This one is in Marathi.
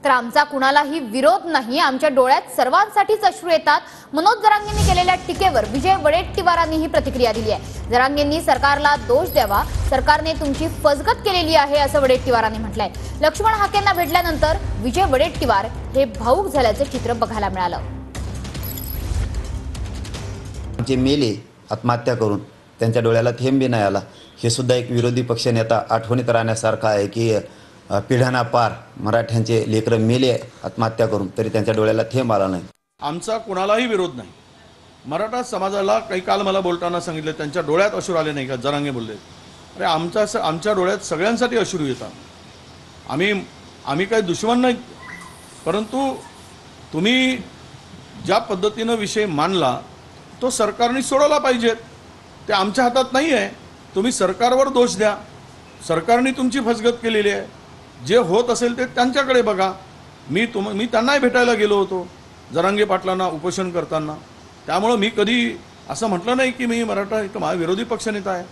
तर आमचा कुणालाही विरोध नाही, आमच्या डोळ्यात सर्वांसाठीच अश्रू येतात. मनोज जरांगेंनी केलेल्या टीकेवर विजय वडेट्टीवारांनी ही प्रतिक्रिया दिली आहे. जरांगेंनी सरकारला दोष द्यावा, सरकारने तुमची फसगत केलेली आहे असं वडेट्टीवारांनी म्हटलंय. लक्ष्मण हाकेंना भेटल्यानंतर विजय वडेट्टीवार हे भावुक झाल्याचं चित्र बघायला मिळालं. जे मेले आत्महत्या करून त्यांच्या डोळ्याला थेंब बी नाही आला, हे सुद्धा एक विरोधी पक्षनेता आठवणीत राहण्यासारखं आहे की पिढ्याना पार मराठ्यांचे लेकरं मेले आत्महत्या करून तरी त्यांच्या डोळ्याला थेंब आला नाही. आमचा कुणालाही विरोध नाही. मराठा समाजाला काही काल मला बोलताना सांगितलं त्यांच्या डोळ्यात अश्रू आले नाही का, जरांगे बोलले. अरे आमच्या डोळ्यात सगळ्यांसाठी अश्रू येतात. आम्ही काही दुश्मन नाही, परंतु तुम्ही ज्या पद्धतीनं विषय मांडला तो सरकारने सोडवला पाहिजे. ते आमच्या हातात नाही आहे. तुम्ही सरकारवर दोष द्या, सरकारने तुमची फसगत केलेली आहे. जे होत असेल ते त्यांच्याकडे बघा. मी त्यांनाही भेटायला गेलो होतो जरांगे पाटलांना उपोषण करताना. त्यामुळं मी कधी असं म्हटलं नाही की मी मराठा विरोधी पक्षनेता आहे.